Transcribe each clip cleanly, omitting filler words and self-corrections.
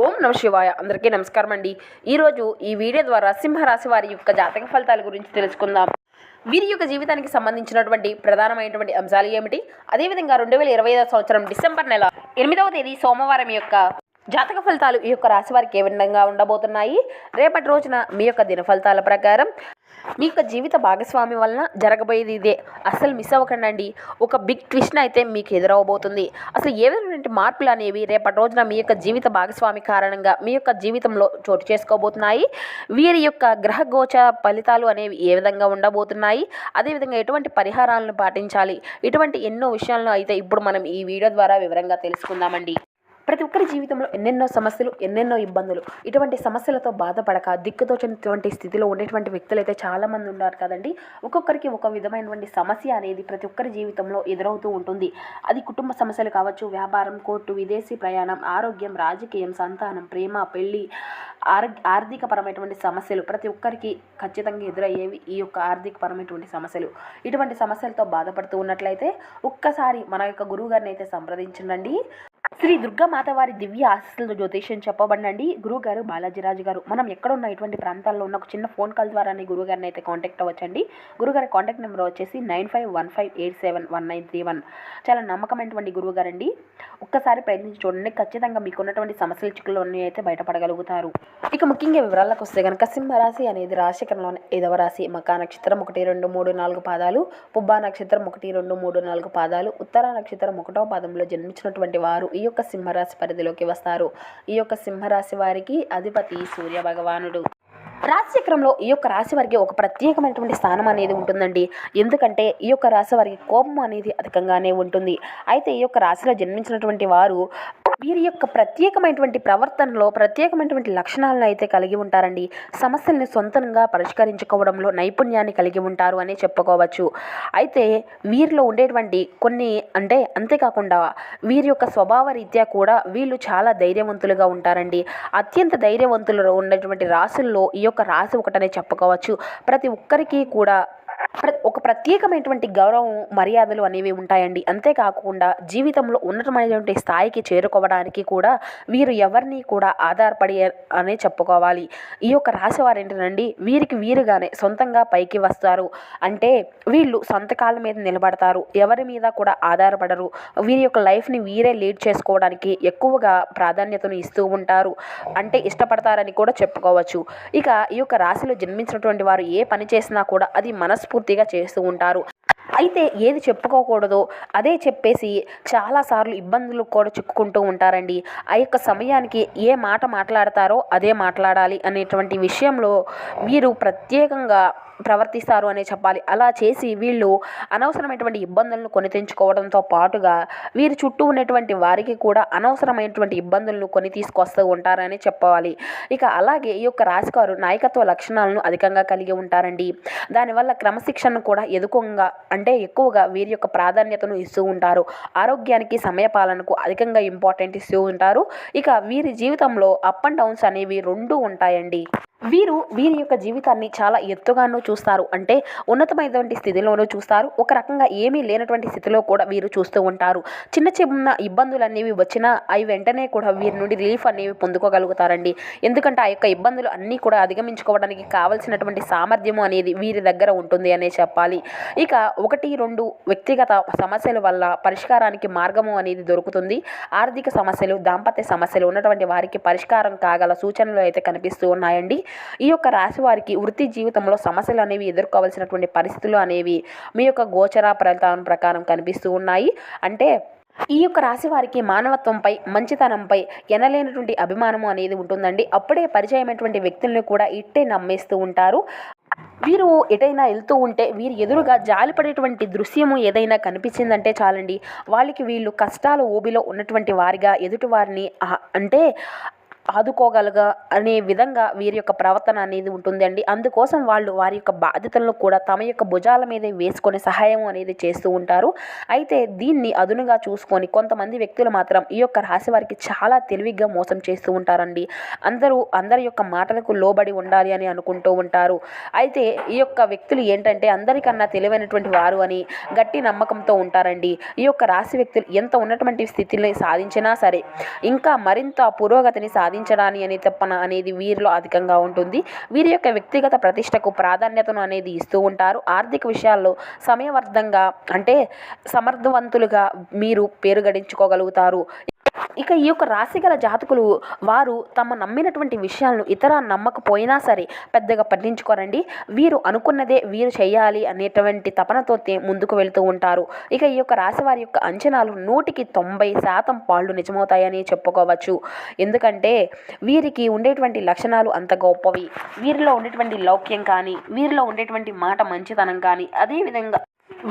ఓం నమ శివాయ. అందరికీ నమస్కారం అండి. ఈరోజు ఈ వీడియో ద్వారా సింహరాశి వారి యొక్క జాతక ఫలితాల గురించి తెలుసుకుందాం. వీరి యొక్క జీవితానికి సంబంధించినటువంటి ప్రధానమైనటువంటి అంశాలు ఏమిటి, అదేవిధంగా 2025 సంవత్సరం డిసెంబర్ నెల 8వ తేదీ సోమవారం యొక్క జాతక ఫలితాలు ఈ యొక్క రాశి వారికి ఏ విధంగా ఉండబోతున్నాయి, రేపటి రోజున మీ యొక్క దిన ఫలితాల ప్రకారం మీ యొక్క జీవిత భాగస్వామి వలన జరగబోయేది ఇదే. అసలు మిస్ అవ్వకండి. ఒక బిగ్ ట్విస్ట్ అయితే మీకు ఎదురవబోతుంది. అసలు ఏ విధమైన మార్పులు అనేవి రేపటి రోజున మీ యొక్క జీవిత భాగస్వామి కారణంగా మీ యొక్క జీవితంలో చోటు చేసుకోబోతున్నాయి, వీరి యొక్క గ్రహ గోచర ఫలితాలు అనేవి ఏ విధంగా ఉండబోతున్నాయి, అదేవిధంగా ఎటువంటి పరిహారాలను పాటించాలి, ఇటువంటి ఎన్నో విషయాలను అయితే ఇప్పుడు మనం ఈ వీడియో ద్వారా వివరంగా తెలుసుకుందామండి. ప్రతి ఒక్కరి జీవితంలో ఎన్నెన్నో సమస్యలు, ఎన్నెన్నో ఇబ్బందులు, ఇటువంటి సమస్యలతో బాధపడక దిక్కుతోచినటువంటి స్థితిలో ఉండేటువంటి వ్యక్తులు అయితే చాలామంది ఉన్నారు కదండి. ఒక్కొక్కరికి ఒక విధమైనటువంటి సమస్య అనేది ప్రతి ఒక్కరి జీవితంలో ఎదురవుతూ ఉంటుంది. అది కుటుంబ సమస్యలు కావచ్చు, వ్యాపారం, కోర్టు, విదేశీ ప్రయాణం, ఆరోగ్యం, రాజకీయం, సంతానం, ప్రేమ, పెళ్లి, ఆర్థికపరమైనటువంటి సమస్యలు ప్రతి ఒక్కరికి ఖచ్చితంగా ఎదురయ్యేవి ఈ యొక్క ఆర్థికపరమైనటువంటి సమస్యలు. ఇటువంటి సమస్యలతో బాధపడుతూ ఉన్నట్లయితే ఒక్కసారి మన యొక్క గురువు గారిని అయితే సంప్రదించండి. శ్రీ దుర్గామాత వారి దివ్య ఆశీస్సులతో జ్యోతిష్యం చెప్పబడండి. గురువుగారు బాలాజీరాజు గారు. మనం ఎక్కడున్న ఇటువంటి ప్రాంతాల్లో ఉన్న ఒక చిన్న ఫోన్ కాల్ ద్వారానే గురువుగారిని అయితే కాంటాక్ట్ అవ్వచ్చండి. గురుగారి కాంటాక్ట్ నెంబర్ వచ్చేసి 9515871931. చాలా నమ్మకమైనటువంటి గురువుగారండి. ఒక్కసారి ప్రయత్నించి చూడండి, ఖచ్చితంగా మీకు ఉన్నటువంటి సమస్యల చిక్కులు అన్నీ అయితే బయటపడగలుగుతారు. ఇక ముఖ్యంగా వివరాలకు వస్తే కనుక సింహరాశి అనేది రాశికరంలోని 5వ రాశి. మకా నక్షత్రం 1, 2, 3, 4 పాదాలు, పుబ్బా నక్షత్రం 1, 2, 3, 4 పాదాలు, ఉత్తరా నక్షత్రం 1వ పాదంలో జన్మించినటువంటి వారు ఈ యొక్క సింహరాశి పరిధిలోకి వస్తారు. ఈ యొక్క సింహరాశి వారికి అధిపతి సూర్య భగవానుడు. రాశిచక్రంలో ఈ యొక్క రాశి వారికి ఒక ప్రత్యేకమైనటువంటి స్థానం అనేది ఉంటుందండి. ఎందుకంటే ఈ యొక్క రాశి వారికి కోపం అనేది అధికంగానే ఉంటుంది. అయితే ఈ యొక్క రాశిలో జన్మించినటువంటి వారు వీరి యొక్క ప్రత్యేకమైనటువంటి ప్రవర్తనలో ప్రత్యేకమైనటువంటి లక్షణాలను అయితే కలిగి ఉంటారండి. సమస్యల్ని సొంతంగా పరిష్కరించుకోవడంలో నైపుణ్యాన్ని కలిగి ఉంటారు అని చెప్పుకోవచ్చు. అయితే వీరిలో ఉండేటువంటి కొన్ని అంతేకాకుండా వీరి యొక్క స్వభావ రీత్యా కూడా వీళ్ళు చాలా ధైర్యవంతులుగా ఉంటారండి. అత్యంత ధైర్యవంతులు ఉన్నటువంటి రాశుల్లో ఈ యొక్క రాశి ఒకటనే చెప్పుకోవచ్చు. ప్రతి ఒక్కరికి కూడా ఒక ప్రత్యేకమైనటువంటి గౌరవం, మర్యాదలు అనేవి ఉంటాయండి. అంతేకాకుండా జీవితంలో ఉన్నతమైనటువంటి స్థాయికి చేరుకోవడానికి కూడా వీరు ఎవరిని కూడా ఆధారపడి అనే చెప్పుకోవాలి. ఈ యొక్క రాశి వారు ఏంటండి, వీరికి వీరుగానే సొంతంగా పైకి వస్తారు. అంటే వీళ్ళు సొంత కాళ్ళ మీద నిలబడతారు, ఎవరి మీద కూడా ఆధారపడరు. వీరి యొక్క లైఫ్ని వీరే లీడ్ చేసుకోవడానికి ఎక్కువగా ప్రాధాన్యతను ఇస్తూ ఉంటారు, అంటే ఇష్టపడతారని కూడా చెప్పుకోవచ్చు. ఇక ఈ యొక్క రాశిలో జన్మించినటువంటి వారు ఏ పని చేసినా కూడా అది మనస్ఫూర్తిగా చేస్తూ ఉంటారు. అయితే ఏది చెప్పుకోకూడదో అదే చెప్పేసి చాలాసార్లు ఇబ్బందులు కూడా చిక్కుకుంటూ ఉంటారండి. ఆ యొక్క సమయానికి ఏ మాట మాట్లాడతారో అదే మాట్లాడాలి అనేటువంటి విషయంలో వీరు ప్రత్యేకంగా ప్రవర్తిస్తారు అనే చెప్పాలి. అలా చేసి వీళ్ళు అనవసరమైనటువంటి ఇబ్బందులను కొని తెంచుకోవడంతో పాటుగా వీరి చుట్టూ ఉన్నటువంటి వారికి కూడా అనవసరమైనటువంటి ఇబ్బందులను కొని తీసుకొస్తూ ఉంటారని చెప్పాలి. ఇక అలాగే ఈ యొక్క రాశివారు నాయకత్వ లక్షణాలను అధికంగా కలిగి ఉంటారండి. దానివల్ల క్రమశిక్షణను కూడా ఎక్కువగా వీరి యొక్క ప్రాధాన్యతను ఇస్తూ ఉంటారు. ఆరోగ్యానికి, సమయపాలనకు అధికంగా ఇంపార్టెంట్ ఇస్తూ ఉంటారు. ఇక వీరి జీవితంలో అప్ అండ్ డౌన్స్ అనేవి రెండూ ఉంటాయండి. వీరి యొక్క జీవితాన్ని చాలా ఎత్తుగానూ చూస్తారు, అంటే ఉన్నతమైనటువంటి స్థితిలోనూ చూస్తారు, ఒక రకంగా ఏమీ లేనటువంటి స్థితిలో కూడా వీరు చూస్తూ ఉంటారు. చిన్న చిన్న ఇబ్బందులు అనేవి వచ్చినా అవి వెంటనే కూడా వీరి నుండి రిలీఫ్ అనేవి పొందుకోగలుగుతారండి. ఎందుకంటే ఆ యొక్క ఇబ్బందులు అన్నీ కూడా అధిగమించుకోవడానికి కావలసినటువంటి సామర్థ్యము అనేది వీరి దగ్గర ఉంటుంది అనే చెప్పాలి. ఇక 1, 2 వ్యక్తిగత సమస్యల వల్ల పరిష్కారానికి మార్గము అనేది దొరుకుతుంది. ఆర్థిక సమస్యలు, దాంపత్య సమస్యలు ఉన్నటువంటి వారికి పరిష్కారం కాగల సూచనలు అయితే కనిపిస్తూ ఉన్నాయండి. ఈ యొక్క రాశి వారికి వృత్తి జీవితంలో సమస్యలు అనేవి ఎదుర్కోవాల్సినటువంటి పరిస్థితులు అనేవి మీ యొక్క గోచర ఫలితాల ప్రకారం కనిపిస్తూ ఉన్నాయి. అంటే ఈ యొక్క రాశి వారికి మానవత్వంపై, మంచితనంపై ఎనలేనటువంటి అభిమానము అనేది ఉంటుందండి. అప్పుడే పరిచయమైనటువంటి వ్యక్తులను కూడా ఇట్టే నమ్మేస్తూ ఉంటారు. వీరు ఎటైనా వెళ్తూ ఉంటే వీరి ఎదురుగా జాలిపడేటువంటి దృశ్యము ఏదైనా కనిపించిందంటే చాలండి, వాళ్ళకి వీళ్ళు కష్టాల ఊబిలో ఉన్నటువంటి వారిగా ఎదుటి వారిని ఆదుకోగలగా అనే విధంగా వీరి యొక్క ప్రవర్తన అనేది ఉంటుందండి. అందుకోసం వాళ్ళు వారి యొక్క బాధ్యతలను కూడా తమ యొక్క భుజాల మీదే వేసుకొని సహాయం అనేది చేస్తూ ఉంటారు. అయితే దీన్ని అదునుగా చూసుకొని కొంతమంది వ్యక్తులు మాత్రం ఈ యొక్క రాశి వారికి చాలా తెలివిగా మోసం చేస్తూ ఉంటారండి. అందరి యొక్క మాటలకు లోబడి ఉండాలి అని అనుకుంటూ ఉంటారు. అయితే ఈ యొక్క వ్యక్తులు ఏంటంటే అందరికన్నా తెలివైనటువంటి వారు అని గట్టి నమ్మకంతో ఉంటారండి. ఈ యొక్క రాశి వ్యక్తులు ఎంత ఉన్నటువంటి స్థితిని సాధించినా సరే ఇంకా మరింత పురోగతిని సాధించడాని అనే తపన అనేది వీరిలో అధికంగా ఉంటుంది. వీరి యొక్క వ్యక్తిగత ప్రతిష్టకు ప్రాధాన్యతను అనేది ఇస్తూ ఉంటారు. ఆర్థిక విషయాల్లో సమయవర్ధంగా అంటే సమర్థవంతులుగా మీరు పేరు గడించుకోగలుగుతారు. ఇక ఈ యొక్క రాశి గల జాతకులు వారు తమ నమ్మినటువంటి విషయాలను ఇతర నమ్మకపోయినా సరే పెద్దగా పట్టించుకోరండి. వీరు అనుకున్నదే వీరు చేయాలి అనేటువంటి తపనతో ముందుకు వెళ్తూ ఉంటారు. ఇక ఈ యొక్క రాశి వారి యొక్క అంచనాలు 100% పాళ్ళు నిజమవుతాయని చెప్పుకోవచ్చు. ఎందుకంటే వీరికి ఉండేటువంటి లక్షణాలు అంత గొప్పవి. వీరిలో ఉండేటువంటి లౌక్యం కానీ, వీరిలో ఉండేటువంటి మాట మంచితనం కానీ, అదేవిధంగా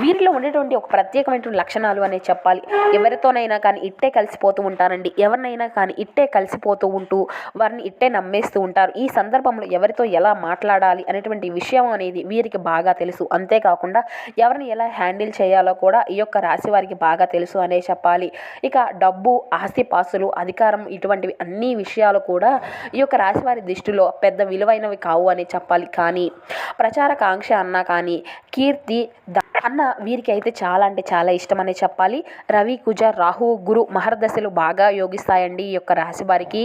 వీరిలో ఉండేటువంటి ఒక ప్రత్యేకమైనటువంటి లక్షణాలు అనే చెప్పాలి. ఎవరితోనైనా కానీ ఇట్టే కలిసిపోతూ ఉంటారండి. ఎవరినైనా కానీ ఇట్టే కలిసిపోతూ ఉంటూ వారిని ఇట్టే నమ్మేస్తూ ఉంటారు. ఈ సందర్భంలో ఎవరితో ఎలా మాట్లాడాలి అనేటువంటి విషయం అనేది వీరికి బాగా తెలుసు. అంతేకాకుండా ఎవరిని ఎలా హ్యాండిల్ చేయాలో కూడా ఈ యొక్క రాశి వారికి బాగా తెలుసు అనే చెప్పాలి. ఇక డబ్బు, ఆస్తిపాస్తులు, అధికారం ఇటువంటివి అన్ని విషయాలు కూడా ఈ యొక్క రాశి వారి దృష్టిలో పెద్ద విలువైనవి కావు అని చెప్పాలి. కానీ ప్రచార కాంక్ష అన్నా కానీ, కీర్తి అన్న వీరికి అయితే చాలా అంటే చాలా ఇష్టమనే చెప్పాలి. రవి, కుజ, రాహు, గురు మహర్దశలు బాగా యోగిస్తాయండి ఈ యొక్క రాశి వారికి.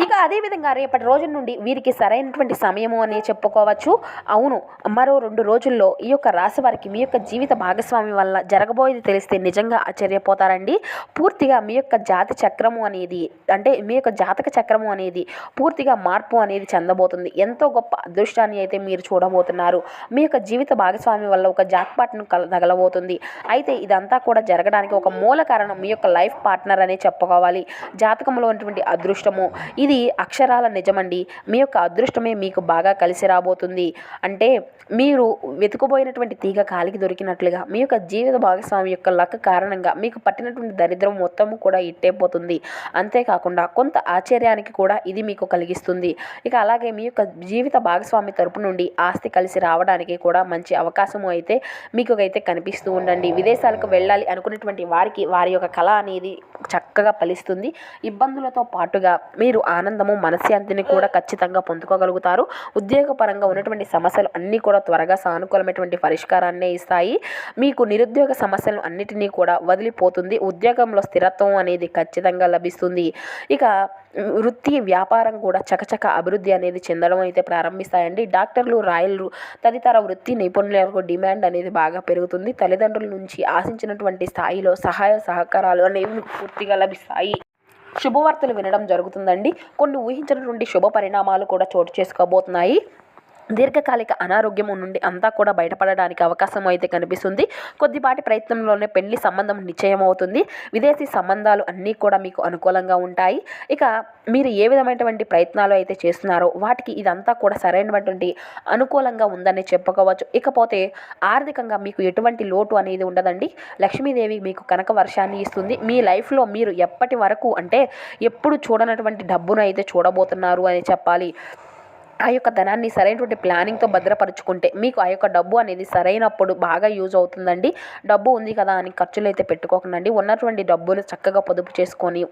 ఇక అదేవిధంగా రేపటి రోజుల నుండి వీరికి సరైనటువంటి సమయము అని చెప్పుకోవచ్చు. అవును, మరో 2 రోజుల్లో ఈ యొక్క రాశి వారికి మీ యొక్క జీవిత భాగస్వామి వల్ల జరగబోయేది తెలిస్తే నిజంగా ఆశ్చర్యపోతారండి. పూర్తిగా మీ యొక్క జాతి చక్రము అనేది అంటే మీ యొక్క జాతక చక్రము అనేది పూర్తిగా మార్పు అనేది చెందబోతుంది. ఎంతో గొప్ప అదృష్టాన్ని అయితే మీరు చూడబోతున్నారు. మీ యొక్క జీవిత భాగస్వామి వల్ల ఒక జాక్పాట్ను తగలబోతుంది. అయితే ఇదంతా కూడా జరగడానికి ఒక మూల కారణం మీ యొక్క లైఫ్ పార్ట్నర్ అనే చెప్పుకోవాలి. జాతకంలో ఉన్నటువంటి అదృష్టము ఇది అక్షరాల నిజమండి. మీ యొక్క అదృష్టమే మీకు బాగా కలిసి రాబోతుంది. అంటే మీరు వెతుకుపోయినటువంటి తీగ కాలికి దొరికినట్లుగా మీ యొక్క జీవిత భాగస్వామి యొక్క లక్ కారణంగా మీకు పట్టినటువంటి దరిద్రం మొత్తం కూడా ఇట్టేపోతుంది. అంతేకాకుండా కొంత ఆశ్చర్యానికి కూడా ఇది మీకు కలిగిస్తుంది. ఇక అలాగే మీ యొక్క జీవిత భాగస్వామి తరపు నుండి ఆస్తి కలిసి రావడానికి కూడా మంచి అవకాశము అయితే మీకు అయితే కనిపిస్తూ ఉండండి. విదేశాలకు వెళ్ళాలి అనుకునేటువంటి వారికి వారి యొక్క కళ అనేది చక్కగా ఫలిస్తుంది. ఇబ్బందులతో పాటుగా మీరు ఆనందము, మనశ్శాంతిని కూడా ఖచ్చితంగా పొందుకోగలుగుతారు. ఉద్యోగపరంగా ఉన్నటువంటి సమస్యలు అన్నీ కూడా త్వరగా సానుకూలమైనటువంటి పరిష్కారాన్నే ఇస్తాయి. మీకు నిరుద్యోగ సమస్యలు అన్నిటినీ కూడా వదిలిపోతుంది. ఉద్యోగంలో స్థిరత్వం అనేది ఖచ్చితంగా లభిస్తుంది. ఇక వృత్తి, వ్యాపారం కూడా చకచక అభివృద్ధి అనేది చెందడం అయితే ప్రారంభిస్తాయండి. డాక్టర్లు, రాయలు తదితర వృత్తి నైపుణ్యాలకు డిమాండ్ అనేది బాగా పెరుగుతుంది. తల్లిదండ్రుల నుంచి ఆశించినటువంటి స్థాయిలో సహాయ సహకారాలు అనేవి పూర్తిగా లభిస్తాయి. శుభవార్తలు వినడం జరుగుతుందండి. కొన్ని ఊహించినటువంటి శుభ పరిణామాలు కూడా చోటు చేసుకోబోతున్నాయి. దీర్ఘకాలిక అనారోగ్యం నుండి అంతా కూడా బయటపడడానికి అవకాశం అయితే కనిపిస్తుంది. కొద్దిపాటి ప్రయత్నంలోనే పెళ్లి సంబంధం నిశ్చయం అవుతుంది. విదేశీ సంబంధాలు అన్నీ కూడా మీకు అనుకూలంగా ఉంటాయి. ఇక మీరు ఏ విధమైనటువంటి ప్రయత్నాలు అయితే చేస్తున్నారో వాటికి ఇదంతా కూడా సరైనటువంటి అనుకూలంగా ఉందని చెప్పుకోవచ్చు. ఇకపోతే ఆర్థికంగా మీకు ఎటువంటి లోటు అనేది ఉండదండి. లక్ష్మీదేవి మీకు కనక వర్షాన్ని ఇస్తుంది. మీ లైఫ్లో మీరు ఎప్పటి వరకు అంటే ఎప్పుడు చూడనటువంటి డబ్బును అయితే చూడబోతున్నారు అని చెప్పాలి. ఆ యొక్క ధనాన్ని సరైనటువంటి ప్లానింగ్తో భద్రపరుచుకుంటే మీకు ఆ యొక్క డబ్బు అనేది సరైనప్పుడు బాగా యూజ్ అవుతుందండి. డబ్బు ఉంది కదా అని ఖర్చులు అయితే పెట్టుకోకండి. ఉన్నటువంటి డబ్బును చక్కగా పొదుపు చేసుకొని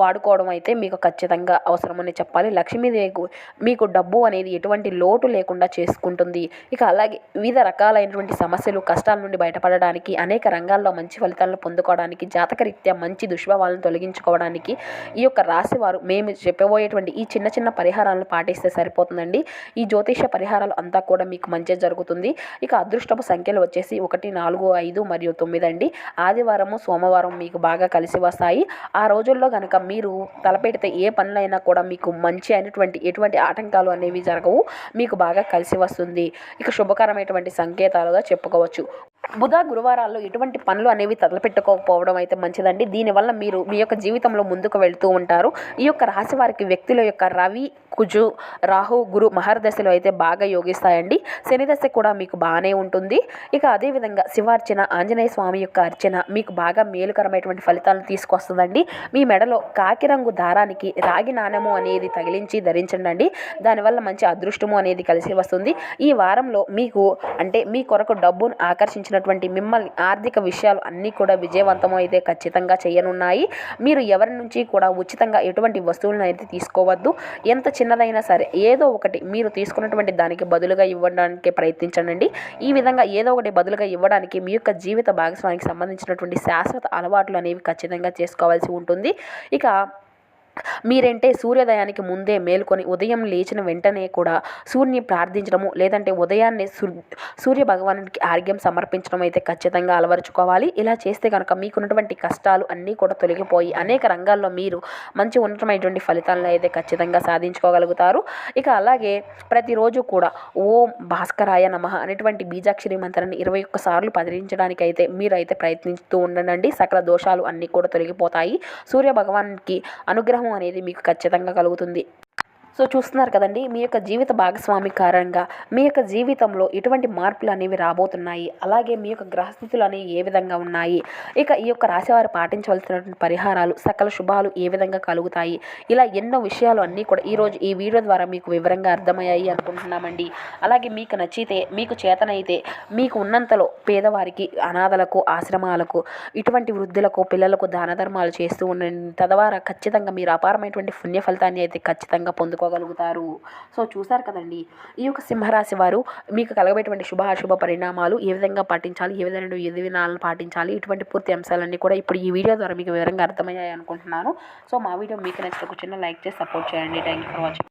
వాడుకోవడం అయితే మీకు ఖచ్చితంగా అవసరమని చెప్పాలి. లక్ష్మీదేవి మీకు డబ్బు అనేది ఎటువంటి లోటు లేకుండా చేసుకుంటుంది. ఇక అలాగే వివిధ రకాలైనటువంటి సమస్యలు, కష్టాల నుండి బయటపడడానికి, అనేక రంగాల్లో మంచి ఫలితాలను పొందుకోవడానికి, జాతకరీత్యా మంచి దుష్ప్రభావాలను తొలగించుకోవడానికి ఈ యొక్క రాశి వారు మేము చెప్పబోయేటువంటి ఈ చిన్న చిన్న పరిహారాలను పాటిస్తే సరిపోతుంది. ఈ జ్యోతిష పరిహారాలు అంతా కూడా మీకు మంచి జరుగుతుంది. ఇక అదృష్టపు సంఖ్యలు వచ్చేసి 1, 4, 5 మరియు 9 అండి. ఆదివారము, సోమవారం మీకు బాగా కలిసి వస్తాయి. ఆ రోజుల్లో కనుక మీరు తలపెడితే ఏ పనులైనా కూడా మీకు మంచి అయినటువంటి ఎటువంటి ఆటంకాలు అనేవి జరగవు. మీకు బాగా కలిసి వస్తుంది. ఇక శుభకరమైనటువంటి సంకేతాలుగా చెప్పుకోవచ్చు. బుధ, గురువారాల్లో ఎటువంటి పనులు అనేవి తలపెట్టుకోకపోవడం అయితే మంచిదండి. దీనివల్ల మీరు మీ యొక్క జీవితంలో ముందుకు వెళ్తూ ఉంటారు. ఈ యొక్క రాశి వారికి వ్యక్తుల యొక్క రవి, కుజు, రాహు, గురు మహర్దశలు అయితే బాగా యోగిస్తాయండి. శని దశ కూడా మీకు బాగానే ఉంటుంది. ఇక అదేవిధంగా శివార్చన, ఆంజనేయ స్వామి యొక్క అర్చన మీకు బాగా మేలుకరమైనటువంటి ఫలితాలను తీసుకొస్తుందండి. మీ మెడలో కాకి రంగు దారానికి రాగి నాణెము అనేది తగిలించి ధరించండి. దానివల్ల మంచి అదృష్టము అనేది కలిసి వస్తుంది. ఈ వారంలో మీకు అంటే మీ కొరకు డబ్బును ఆకర్షించినటువంటి మిమ్మల్ని ఆర్థిక విషయాలు అన్నీ కూడా విజయవంతం అయితే ఖచ్చితంగా చేయనున్నాయి. మీరు ఎవరి నుంచి కూడా ఉచితంగా ఎటువంటి వస్తువులను అయితే తీసుకోవద్దు. ఎంత చిన్నదైనా సరే ఏదో ఒకటి మీరు తీసుకున్నటువంటి దానికి బదులుగా ఇవ్వడానికి ప్రయత్నించండి. ఈ విధంగా ఏదో ఒకటి బదులుగా ఇవ్వడానికి మీ యొక్క జీవిత భాగస్వామికి సంబంధించినటువంటి శాశ్వత అలవాట్లు అనేవి ఖచ్చితంగా చేసుకోవాల్సి ఉంటుంది. ఇక మీరంటే సూర్యోదయానికి ముందే మేల్కొని ఉదయం లేచిన వెంటనే కూడా సూర్యుని ప్రార్థించడము, లేదంటే ఉదయాన్నే సూర్య భగవానుడికి ఆర్ఘ్యం సమర్పించడం అయితే ఖచ్చితంగా అలవరుచుకోవాలి. ఇలా చేస్తే కనుక మీకున్నటువంటి కష్టాలు అన్నీ కూడా తొలగిపోయి అనేక రంగాల్లో మీరు మంచి ఉన్నతమైనటువంటి ఫలితాలను అయితే ఖచ్చితంగా సాధించుకోగలుగుతారు. ఇక అలాగే ప్రతిరోజు కూడా ఓం భాస్కరాయ నమః అనేటువంటి బీజాక్షరి మంత్రాన్ని 21 సార్లు పఠించడానికి అయితే మీరైతే ప్రయత్నిస్తూ ఉండండి. సకల దోషాలు అన్నీ కూడా తొలగిపోతాయి. సూర్య భగవానుడికి అనుగ్రహం అనేది మీకు ఖచ్చితంగా కలుగుతుంది. సో చూస్తున్నారు కదండి, మీ యొక్క జీవిత భాగస్వామి కారణంగా మీ యొక్క జీవితంలో ఎటువంటి మార్పులు అనేవి రాబోతున్నాయి, అలాగే మీ యొక్క గ్రహస్థితులు అనేవి ఏ విధంగా ఉన్నాయి, ఇక ఈ యొక్క రాశివారు పాటించవలసినటువంటి పరిహారాలు, సకల శుభాలు ఏ విధంగా కలుగుతాయి, ఇలా ఎన్నో విషయాలు అన్నీ కూడా ఈరోజు ఈ వీడియో ద్వారా మీకు వివరంగా అర్థమయ్యాయి అనుకుంటున్నామండి. అలాగే మీకు నచ్చితే, మీకు చేతనైతే, మీకు ఉన్నంతలో పేదవారికి, అనాథలకు, ఆశ్రమాలకు, ఇటువంటి వృద్ధులకు, పిల్లలకు దాన ధర్మాలు చేస్తూ ఉండండి. తద్వారా ఖచ్చితంగా మీరు అపారమైనటువంటి పుణ్య ఫలితాన్ని అయితే ఖచ్చితంగా పొందుకోగలుగుతారు. సో చూసారు కదండి, ఈ యొక్క సింహరాశి వారు మీకు కలగబోయేటువంటి శుభ అశుభ పరిణామాలు ఏ విధంగా పాటించాలి, ఏ విధమైన విధి విధానాలను పాటించాలి, ఇటువంటి పూర్తి అంశాలన్నీ కూడా ఇప్పుడు ఈ వీడియో ద్వారా మీకు వివరంగా అర్థమయ్యాయి అనుకుంటున్నాను. సో మా వీడియో మీకు నచ్చితే ఒక చిన్న లైక్ చేసి సపోర్ట్ చేయండి. Thank you for watching.